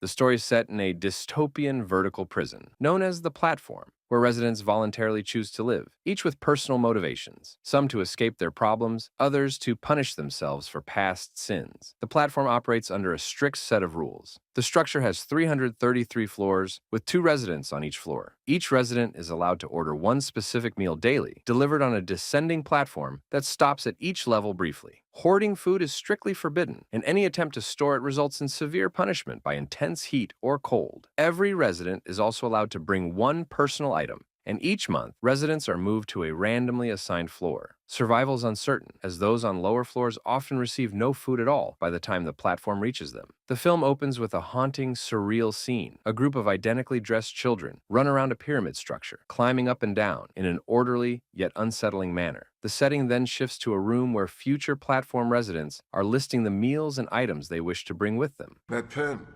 The story is set in a dystopian vertical prison, known as the Platform, where residents voluntarily choose to live, each with personal motivations, some to escape their problems, others to punish themselves for past sins. The platform operates under a strict set of rules. The structure has 333 floors, with 2 residents on each floor. Each resident is allowed to order one specific meal daily, delivered on a descending platform that stops at each level briefly. Hoarding food is strictly forbidden, and any attempt to store it results in severe punishment by intense heat or cold. Every resident is also allowed to bring one personal item, and each month, residents are moved to a randomly assigned floor. Survival is uncertain, as those on lower floors often receive no food at all by the time the platform reaches them. The film opens with a haunting, surreal scene. A group of identically dressed children run around a pyramid structure, climbing up and down in an orderly yet unsettling manner. The setting then shifts to a room where future platform residents are listing the meals and items they wish to bring with them. That pen.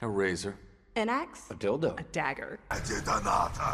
A razor. An axe? A dildo. A dagger.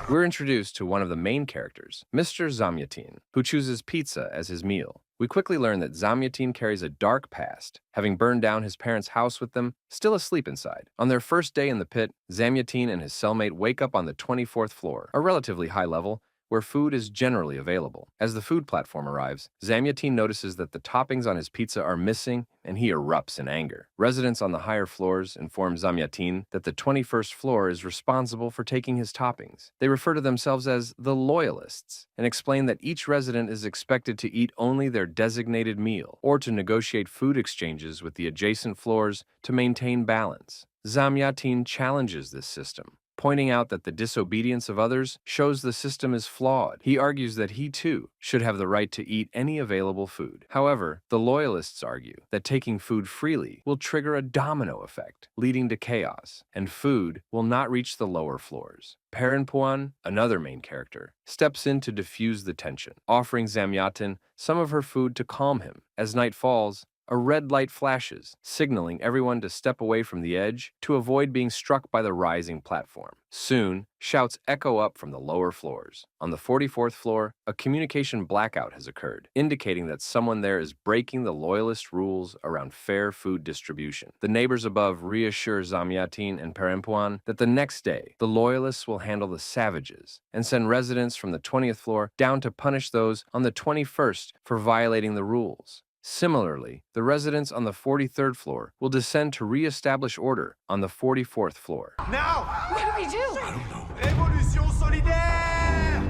We're introduced to one of the main characters, Mr. Zamiatin, who chooses pizza as his meal. We quickly learn that Zamiatin carries a dark past, having burned down his parents' house with them, still asleep inside. On their first day in the pit, Zamiatin and his cellmate wake up on the 24th floor, a relatively high level, where food is generally available. As the food platform arrives, Zamiatin notices that the toppings on his pizza are missing, and he erupts in anger. Residents on the higher floors inform Zamiatin that the 21st floor is responsible for taking his toppings. They refer to themselves as the Loyalists, and explain that each resident is expected to eat only their designated meal, or to negotiate food exchanges with the adjacent floors to maintain balance. Zamiatin challenges this system, pointing out that the disobedience of others shows the system is flawed. He argues that he, too, should have the right to eat any available food. However, the Loyalists argue that taking food freely will trigger a domino effect, leading to chaos, and food will not reach the lower floors. Perempuan, another main character, steps in to diffuse the tension, offering Zamiatin some of her food to calm him. As night falls, a red light flashes, signaling everyone to step away from the edge to avoid being struck by the rising platform. Soon, shouts echo up from the lower floors. On the 44th floor, a communication blackout has occurred, indicating that someone there is breaking the Loyalist rules around fair food distribution. The neighbors above reassure Zamiatin and Perempuan that the next day, the Loyalists will handle the savages and send residents from the 20th floor down to punish those on the 21st for violating the rules. Similarly, the residents on the 43rd floor will descend to re-establish order on the 44th floor. Now! What do we do? I don't know. Révolution solidaire!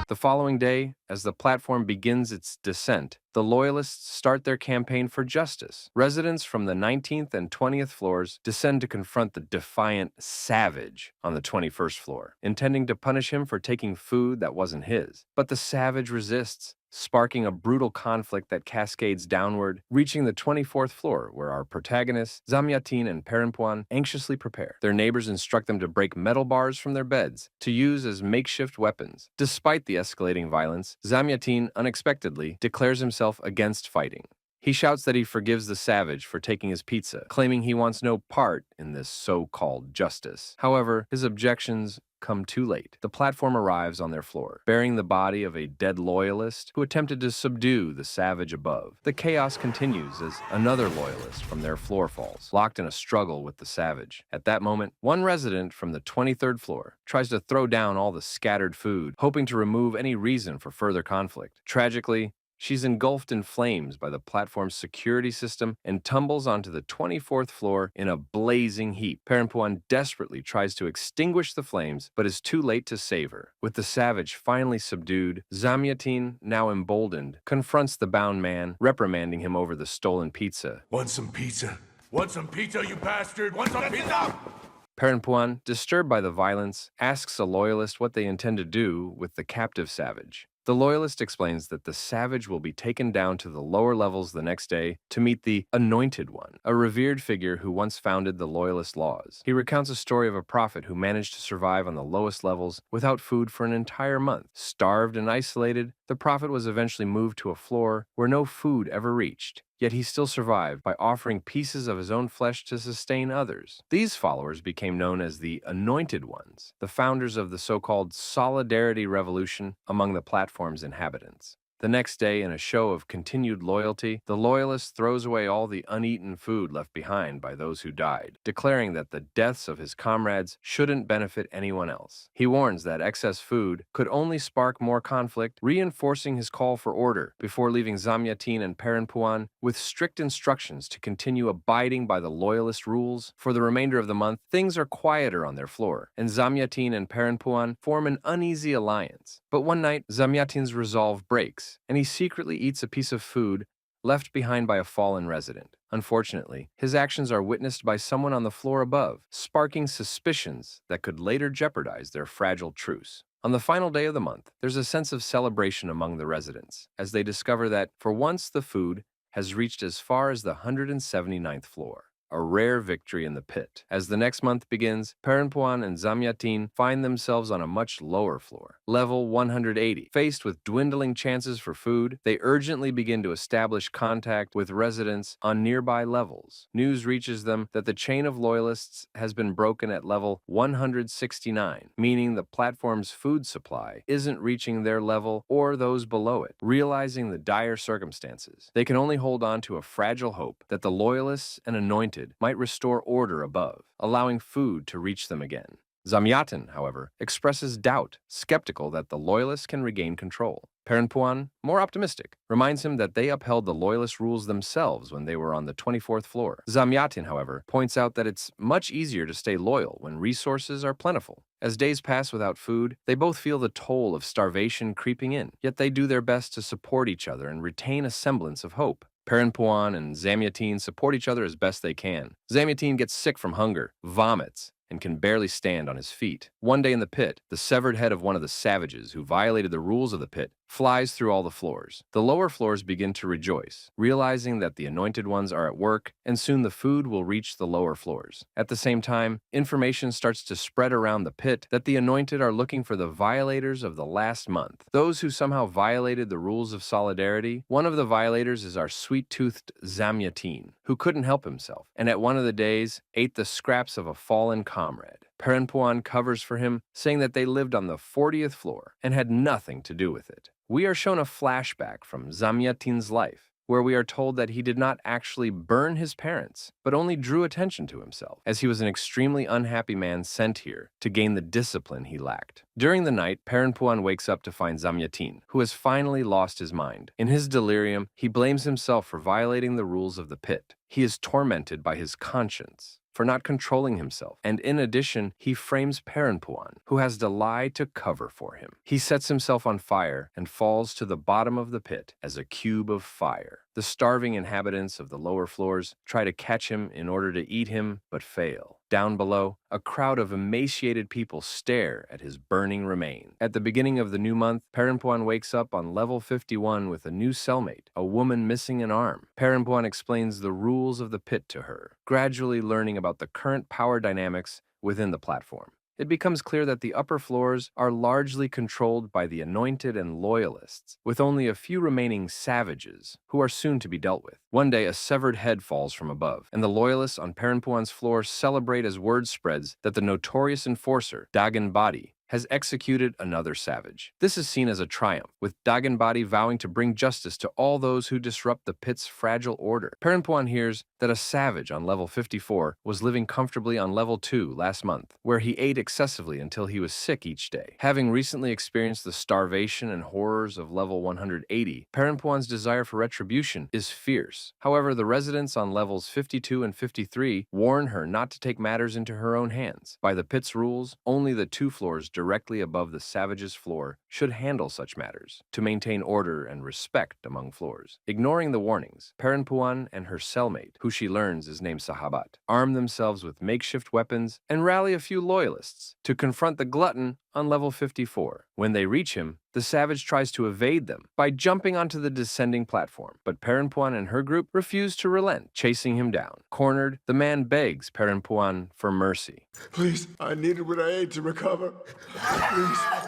The following day, as the platform begins its descent, the Loyalists start their campaign for justice. Residents from the 19th and 20th floors descend to confront the defiant savage on the 21st floor, intending to punish him for taking food that wasn't his. But the savage resists, sparking a brutal conflict that cascades downward, reaching the 24th floor, where our protagonists, Zamiatin and Perempuan, anxiously prepare. Their neighbors instruct them to break metal bars from their beds to use as makeshift weapons. Despite the escalating violence, Zamiatin unexpectedly declares himself against fighting. He shouts that he forgives the savage for taking his pizza, claiming he wants no part in this so-called justice. However, his objections come too late. The platform arrives on their floor, bearing the body of a dead Loyalist who attempted to subdue the savage above. The chaos continues as another Loyalist from their floor falls, locked in a struggle with the savage. At that moment, one resident from the 23rd floor tries to throw down all the scattered food, hoping to remove any reason for further conflict. Tragically, she's engulfed in flames by the platform's security system and tumbles onto the 24th floor in a blazing heap. Perempuan desperately tries to extinguish the flames, but is too late to save her. With the savage finally subdued, Zamiatin, now emboldened, confronts the bound man, reprimanding him over the stolen pizza. Want some pizza? Want some pizza, you bastard? Want some pizza? Perempuan, disturbed by the violence, asks a Loyalist what they intend to do with the captive savage. The Loyalist explains that the savage will be taken down to the lower levels the next day to meet the Anointed One, a revered figure who once founded the Loyalist laws. He recounts a story of a prophet who managed to survive on the lowest levels without food for an entire month. Starved and isolated, the prophet was eventually moved to a floor where no food ever reached. Yet he still survived by offering pieces of his own flesh to sustain others. These followers became known as the Anointed Ones, the founders of the so-called Solidarity Revolution among the platform's inhabitants. The next day, in a show of continued loyalty, the loyalist throws away all the uneaten food left behind by those who died, declaring that the deaths of his comrades shouldn't benefit anyone else. He warns that excess food could only spark more conflict, reinforcing his call for order before leaving Zamiatin and Perempuan with strict instructions to continue abiding by the loyalist rules. For the remainder of the month, things are quieter on their floor, and Zamiatin and Perempuan form an uneasy alliance. But one night, Zamiatin's resolve breaks, and he secretly eats a piece of food left behind by a fallen resident. Unfortunately, his actions are witnessed by someone on the floor above, sparking suspicions that could later jeopardize their fragile truce. On the final day of the month, there's a sense of celebration among the residents, as they discover that, for once, the food has reached as far as the 179th floor. A rare victory in the pit. As the next month begins, Perempuan and Zamiatin find themselves on a much lower floor, level 180. Faced with dwindling chances for food, they urgently begin to establish contact with residents on nearby levels. News reaches them that the chain of loyalists has been broken at level 169, meaning the platform's food supply isn't reaching their level or those below it. Realizing the dire circumstances, they can only hold on to a fragile hope that the loyalists and anointed might restore order above, allowing food to reach them again. Zamiatin, however, expresses doubt, skeptical that the loyalists can regain control. Perempuan, more optimistic, reminds him that they upheld the loyalist rules themselves when they were on the 24th floor. Zamiatin, however, points out that it's much easier to stay loyal when resources are plentiful. As days pass without food, they both feel the toll of starvation creeping in, yet they do their best to support each other and retain a semblance of hope. Perempuan and Zamiatin support each other as best they can. Zamiatin gets sick from hunger, vomits, and can barely stand on his feet. One day in the pit, the severed head of one of the savages who violated the rules of the pit flies through all the floors. The lower floors begin to rejoice, realizing that the anointed ones are at work, and soon the food will reach the lower floors. At the same time, information starts to spread around the pit that the anointed are looking for the violators of the last month, those who somehow violated the rules of solidarity. One of the violators is our sweet-toothed Zamiatin, who couldn't help himself, and at one of the days ate the scraps of a fallen comrade. Perempuan covers for him, saying that they lived on the 40th floor and had nothing to do with it. We are shown a flashback from Zamiatin's life, where we are told that he did not actually burn his parents, but only drew attention to himself, as he was an extremely unhappy man sent here to gain the discipline he lacked. During the night, Perempuan wakes up to find Zamiatin, who has finally lost his mind. In his delirium, he blames himself for violating the rules of the pit. He is tormented by his conscience for not controlling himself, and in addition, he frames Perempuan, who has to lie to cover for him. He sets himself on fire and falls to the bottom of the pit as a cube of fire. The starving inhabitants of the lower floors try to catch him in order to eat him, but fail. Down below, a crowd of emaciated people stare at his burning remains. At the beginning of the new month, Perempuan wakes up on level 51 with a new cellmate, a woman missing an arm. Perempuan explains the rules of the pit to her, gradually learning about the current power dynamics within the platform. It becomes clear that the upper floors are largely controlled by the anointed and loyalists, with only a few remaining savages, who are soon to be dealt with. One day, a severed head falls from above, and the loyalists on Perempuan's floor celebrate as word spreads that the notorious enforcer, Dagin has executed another savage. This is seen as a triumph, with Dagin vowing to bring justice to all those who disrupt the pit's fragile order. Perempuan hears that a savage on level 54 was living comfortably on level 2 last month, where he ate excessively until he was sick each day. Having recently experienced the starvation and horrors of level 180, Perempuan's desire for retribution is fierce. However, the residents on levels 52 and 53 warn her not to take matters into her own hands. By the pit's rules, only the 2 floors directly above the savage's floor should handle such matters, to maintain order and respect among floors. Ignoring the warnings, Perempuan and her cellmate, who she learns is named Sahabat, arm themselves with makeshift weapons and rally a few loyalists to confront the glutton on level 54. When they reach him, the savage tries to evade them by jumping onto the descending platform, but Perempuan and her group refuse to relent, chasing him down. Cornered, the man begs Perempuan for mercy. Please, I needed what I ate to recover.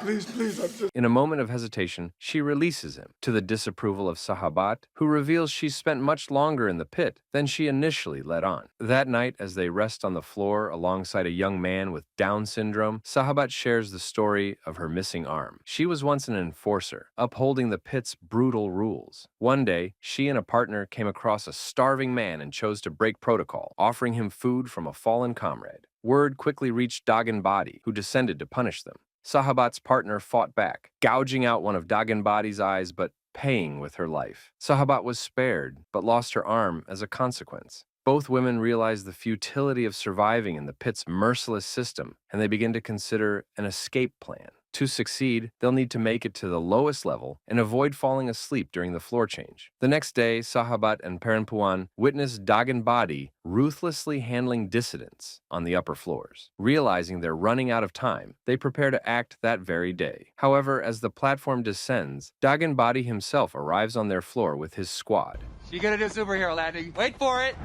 Please, I'm just... In a moment of hesitation, she releases him, to the disapproval of Sahabat, who reveals she spent much longer in the pit than she initially let on. That night, as they rest on the floor alongside a young man with Down syndrome, Sahabat shares the story of her missing arm. She was once an enforcer, upholding the pit's brutal rules. One day, she and a partner came across a starving man and chose to break protocol, offering him food from a fallen comrade. Word quickly reached Dagin Badi, who descended to punish them. Sahabat's partner fought back, gouging out one of Dagin Badi's eyes but paying with her life. Sahabat was spared, but lost her arm as a consequence. Both women realize the futility of surviving in the pit's merciless system, and they begin to consider an escape plan. To succeed, they'll need to make it to the lowest level and avoid falling asleep during the floor change. The next day, Sahabat and Perempuan witness Dagin Badi ruthlessly handling dissidents on the upper floors. Realizing they're running out of time, they prepare to act that very day. However, as the platform descends, Dagin Badi himself arrives on their floor with his squad. You gonna do superhero landing? Wait for it!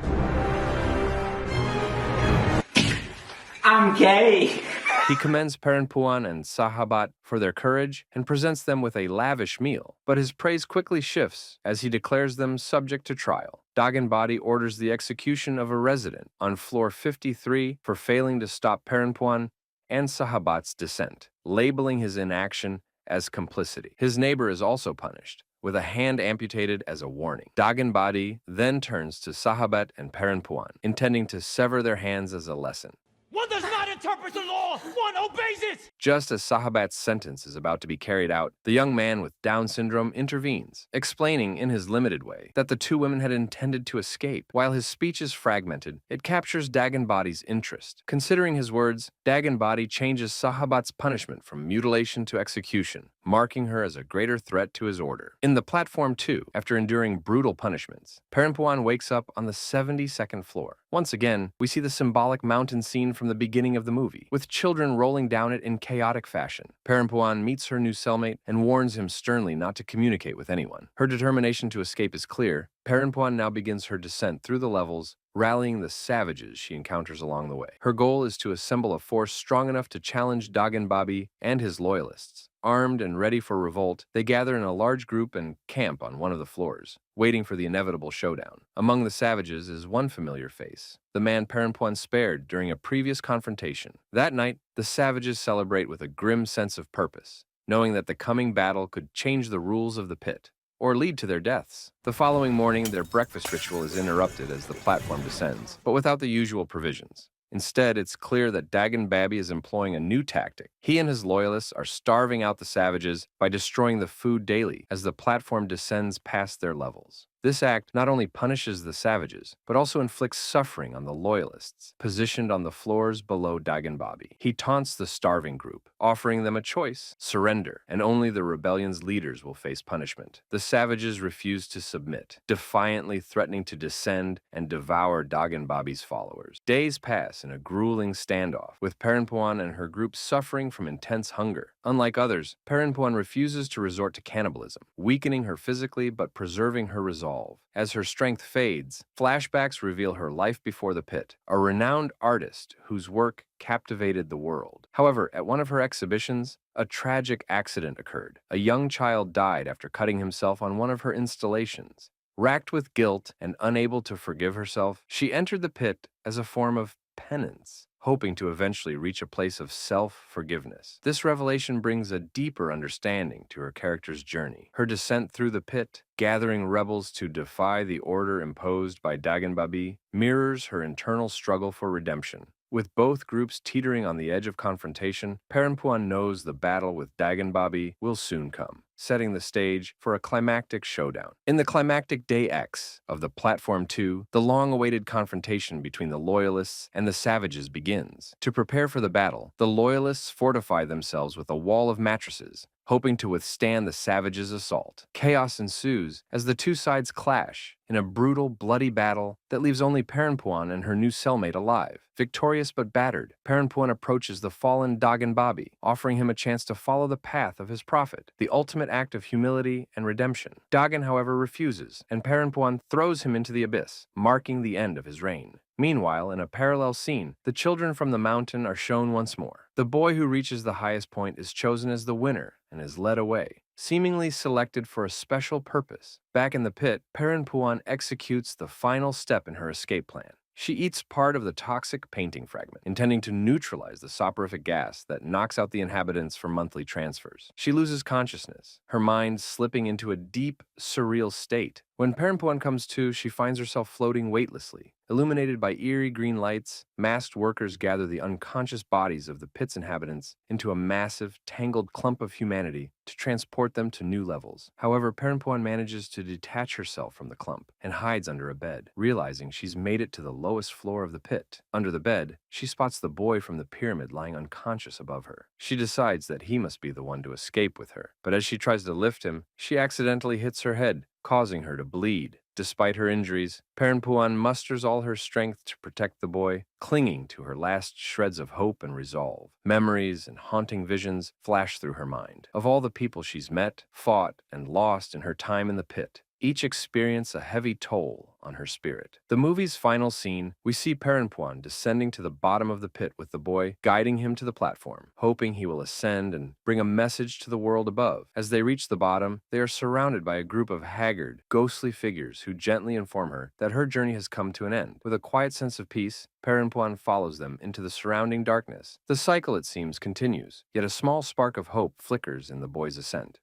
I'm gay! He commends Perempuan and Sahabat for their courage and presents them with a lavish meal, but his praise quickly shifts as he declares them subject to trial. Dagin Badi orders the execution of a resident on floor 53 for failing to stop Perempuan and Sahabat's descent, labeling his inaction as complicity. His neighbor is also punished, with a hand amputated as a warning. Dagin Badi then turns to Sahabat and Perempuan, intending to sever their hands as a lesson. One does not interpret the law! One obeys it! Just as Sahabat's sentence is about to be carried out, the young man with Down syndrome intervenes, explaining in his limited way that the two women had intended to escape. While his speech is fragmented, it captures Dagin Badi's interest. Considering his words, Dagin Badi changes Sahabat's punishment from mutilation to execution, marking her as a greater threat to his order. In the platform 2, after enduring brutal punishments, Perempuan wakes up on the 72nd floor. Once again, we see the symbolic mountain scene from the beginning of the movie, with children rolling down it in chaotic fashion. Perempuan meets her new cellmate and warns him sternly not to communicate with anyone. Her determination to escape is clear. Perempuan now begins her descent through the levels, rallying the savages she encounters along the way. Her goal is to assemble a force strong enough to challenge Dagin Babi and his loyalists. Armed and ready for revolt, they gather in a large group and camp on one of the floors, waiting for the inevitable showdown. Among the savages is one familiar face, the man Perempuan spared during a previous confrontation. That night, the savages celebrate with a grim sense of purpose, knowing that the coming battle could change the rules of the pit, or lead to their deaths. The following morning, their breakfast ritual is interrupted as the platform descends, but without the usual provisions. Instead, it's clear that Dagin Babi is employing a new tactic. He and his loyalists are starving out the savages by destroying the food daily as the platform descends past their levels. This act not only punishes the savages, but also inflicts suffering on the loyalists, positioned on the floors below Dagin Babi. He taunts the starving group, offering them a choice: surrender, and only the rebellion's leaders will face punishment. The savages refuse to submit, defiantly threatening to descend and devour Dagin Babi's followers. Days pass in a grueling standoff, with Perempuan and her group suffering from intense hunger. Unlike others, Perempuan refuses to resort to cannibalism, weakening her physically but preserving her resolve. As her strength fades, flashbacks reveal her life before the pit, a renowned artist whose work captivated the world. However, at one of her exhibitions, a tragic accident occurred. A young child died after cutting himself on one of her installations. Racked with guilt and unable to forgive herself, she entered the pit as a form of penance, hoping to eventually reach a place of self-forgiveness. This revelation brings a deeper understanding to her character's journey. Her descent through the pit, gathering rebels to defy the order imposed by Dagin Babi, mirrors her internal struggle for redemption. With both groups teetering on the edge of confrontation, Perempuan knows the battle with Dagin Babi will soon come, setting the stage for a climactic showdown. In the climactic Day X of the Platform 2, the long-awaited confrontation between the Loyalists and the Savages begins. To prepare for the battle, the Loyalists fortify themselves with a wall of mattresses, hoping to withstand the Savages' assault. Chaos ensues as the two sides clash in a brutal, bloody battle that leaves only Perempuan and her new cellmate alive. Victorious but battered, Perempuan approaches the fallen Dagin Babi, offering him a chance to follow the path of his prophet, the ultimate act of humility and redemption. Dagin, however, refuses, and Perempuan throws him into the abyss, marking the end of his reign. Meanwhile, in a parallel scene, the children from the mountain are shown once more. The boy who reaches the highest point is chosen as the winner and is led away, seemingly selected for a special purpose. Back in the pit, Perempuan executes the final step in her escape plan. She eats part of the toxic painting fragment, intending to neutralize the soporific gas that knocks out the inhabitants for monthly transfers. She loses consciousness, her mind slipping into a deep, surreal state. When Perempuan comes to, she finds herself floating weightlessly. Illuminated by eerie green lights, masked workers gather the unconscious bodies of the pit's inhabitants into a massive, tangled clump of humanity to transport them to new levels. However, Perempuan manages to detach herself from the clump and hides under a bed, realizing she's made it to the lowest floor of the pit. Under the bed, she spots the boy from the pyramid lying unconscious above her. She decides that he must be the one to escape with her, but as she tries to lift him, she accidentally hits her head, causing her to bleed. Despite her injuries, Perempuan musters all her strength to protect the boy, clinging to her last shreds of hope and resolve. Memories and haunting visions flash through her mind of all the people she's met, fought, and lost in her time in the pit. Each experience a heavy toll on her spirit. The movie's final scene, we see Perempuan descending to the bottom of the pit with the boy, guiding him to the platform, hoping he will ascend and bring a message to the world above. As they reach the bottom, they are surrounded by a group of haggard, ghostly figures who gently inform her that her journey has come to an end. With a quiet sense of peace, Perempuan follows them into the surrounding darkness. The cycle, it seems, continues, yet a small spark of hope flickers in the boy's ascent.